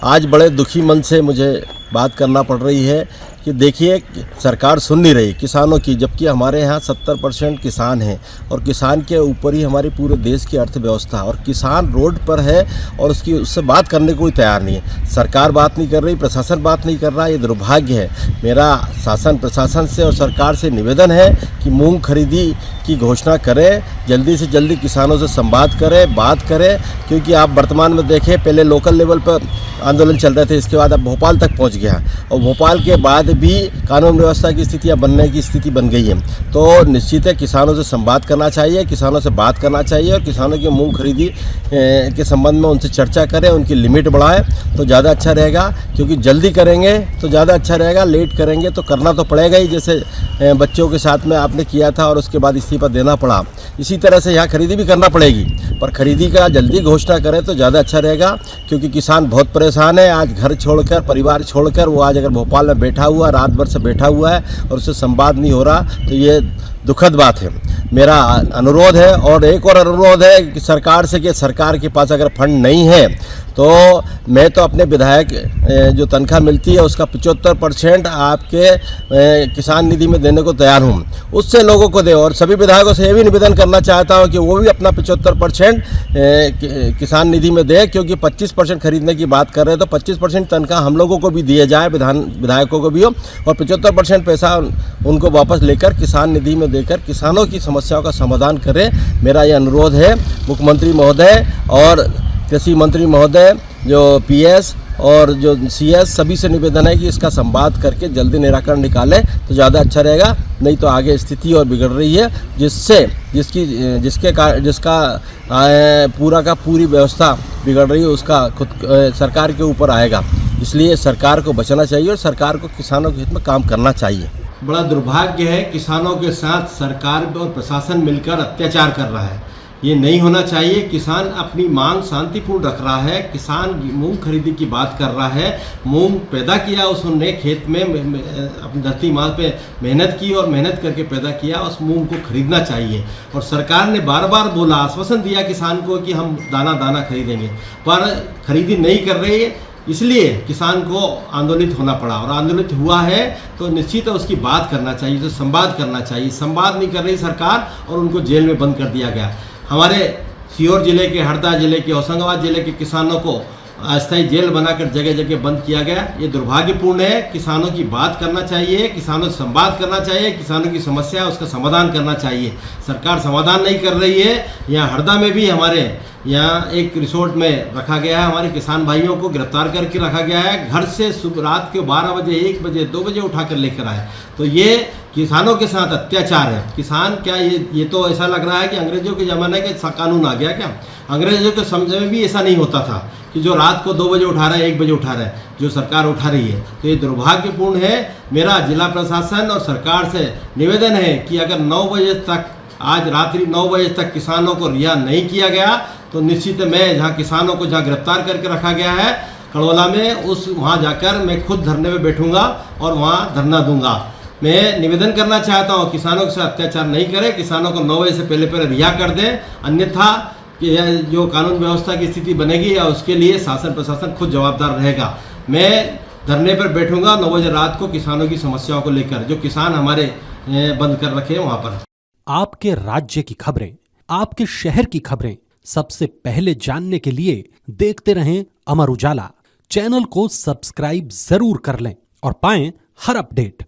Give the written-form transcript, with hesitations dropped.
आज बड़े दुखी मन से मुझे बात करना पड़ रही है कि देखिए सरकार सुन नहीं रही किसानों की, जबकि हमारे यहाँ 70% किसान हैं और किसान के ऊपर ही हमारी पूरे देश की अर्थव्यवस्था, और किसान रोड पर है और उससे बात करने को कोई तैयार नहीं है। सरकार बात नहीं कर रही, प्रशासन बात नहीं कर रहा, ये दुर्भाग्य है। मेरा शासन प्रशासन से और सरकार से निवेदन है कि मूंग खरीदी की घोषणा करें, जल्दी से जल्दी किसानों से संवाद करें, बात करें, क्योंकि आप वर्तमान में देखें पहले लोकल लेवल पर आंदोलन चल रहे थे, इसके बाद अब भोपाल तक पहुंच गया और भोपाल के बाद भी कानून व्यवस्था की स्थितियां बनने की स्थिति बन गई है। तो निश्चित है किसानों से संवाद करना चाहिए, किसानों से बात करना चाहिए और किसानों की मूंग खरीदी के संबंध में उनसे चर्चा करें, उनकी लिमिट बढ़ाएं तो ज़्यादा अच्छा रहेगा, क्योंकि जल्दी करेंगे तो ज़्यादा अच्छा रहेगा, लेट करेंगे तो करना तो पड़ेगा ही, जैसे बच्चों के साथ में आपने किया था और उसके बाद इस्तीफा देना पड़ा, इसी तरह से यहाँ खरीदी भी करना पड़ेगी। पर खरीदी का जल्दी घोषणा करें तो ज़्यादा अच्छा रहेगा, क्योंकि किसान बहुत परेशान है। आज घर छोड़कर, परिवार छोड़कर वो आज अगर भोपाल में बैठा हुआ, रात भर से बैठा हुआ है और उससे संवाद नहीं हो रहा, तो ये दुखद बात है। मेरा अनुरोध है, और एक और अनुरोध है कि सरकार से, कि सरकार के पास अगर फंड नहीं है तो मैं तो अपने विधायक जो तनख्वाह मिलती है उसका 75% आपके किसान निधि में देने को तैयार हूँ, उससे लोगों को दे। और सभी विधायकों से ये भी निवेदन करना चाहता हूँ कि वो भी अपना 75% किसान निधि में दे, क्योंकि 25% खरीदने की बात कर रहे हैं, तो 25% तनख्वाह हम लोगों को भी दिए जाए, विधायकों को भी हो, और 75% पैसा उनको वापस लेकर किसान निधि में देकर किसानों की समस्याओं का समाधान करें। मेरा ये अनुरोध है मुख्यमंत्री महोदय और कृषि मंत्री महोदय, जो पीएस और जो सीएस, सभी से निवेदन है कि इसका संवाद करके जल्दी निराकरण निकालें तो ज़्यादा अच्छा रहेगा। नहीं तो आगे स्थिति और बिगड़ रही है, जिसका पूरा का पूरी व्यवस्था बिगड़ रही है, उसका खुद सरकार के ऊपर आएगा। इसलिए सरकार को बचना चाहिए और सरकार को किसानों के हित में काम करना चाहिए। बड़ा दुर्भाग्य है, किसानों के साथ सरकार और प्रशासन मिलकर अत्याचार कर रहा है। ये नहीं होना चाहिए। किसान अपनी मांग शांतिपूर्ण रख रहा है, किसान मूंग खरीदी की बात कर रहा है, मूंग पैदा किया उसने खेत में, अपनी धरती माँ पे मेहनत की और मेहनत करके पैदा किया, उस मूंग को खरीदना चाहिए। और सरकार ने बार बार बोला, आश्वासन दिया किसान को कि हम दाना दाना खरीदेंगे, पर खरीदी नहीं कर रही है, इसलिए किसान को आंदोलित होना पड़ा। और आंदोलित हुआ है तो निश्चित है उसकी बात करना चाहिए, तो संवाद करना चाहिए। संवाद नहीं कर रही सरकार और उनको जेल में बंद कर दिया गया। हमारे सीहोर जिले के, हरदा जिले के, होशंगाबाद जिले के किसानों को अस्थायी जेल बनाकर जगह जगह बंद किया गया। ये दुर्भाग्यपूर्ण है। किसानों की बात करना चाहिए, किसानों से संवाद करना चाहिए, किसानों की समस्या है उसका समाधान करना चाहिए। सरकार समाधान नहीं कर रही है। यहाँ हरदा में भी हमारे यहाँ एक रिसोर्ट में रखा गया है, हमारे किसान भाइयों को गिरफ्तार करके रखा गया है। घर से सुबह रात के 12 बजे, 1 बजे, 2 बजे उठाकर लेकर आए। तो ये किसानों के साथ अत्याचार है। किसान क्या, ये तो ऐसा लग रहा है कि अंग्रेजों के ज़माने का कानून आ गया क्या? अंग्रेजों के समय में भी ऐसा नहीं होता था कि जो रात को 2 बजे उठा रहा है, 1 बजे उठा रहा है, जो सरकार उठा रही है। तो ये दुर्भाग्यपूर्ण है। मेरा जिला प्रशासन और सरकार से निवेदन है कि अगर 9 बजे तक, आज रात्रि 9 बजे तक किसानों को रिहा नहीं किया गया तो निश्चित मैं जहाँ किसानों को जहाँ गिरफ्तार करके रखा गया है कड़ोला में, वहाँ जाकर मैं खुद धरने में बैठूंगा और वहाँ धरना दूंगा। मैं निवेदन करना चाहता हूँ किसानों के साथ अत्याचार नहीं करें, किसानों को 9 बजे से पहले रिहा कर दें, अन्यथा कि जो कानून व्यवस्था की स्थिति बनेगी या उसके लिए शासन प्रशासन खुद जवाबदार रहेगा। मैं धरने पर बैठूंगा 9 बजे रात को किसानों की समस्याओं को लेकर, जो किसान हमारे बंद कर रखे हैं वहाँ पर। आपके राज्य की खबरें, आपके शहर की खबरें सबसे पहले जानने के लिए देखते रहें अमर उजाला। चैनल को सब्सक्राइब जरूर कर लें और पाएं हर अपडेट।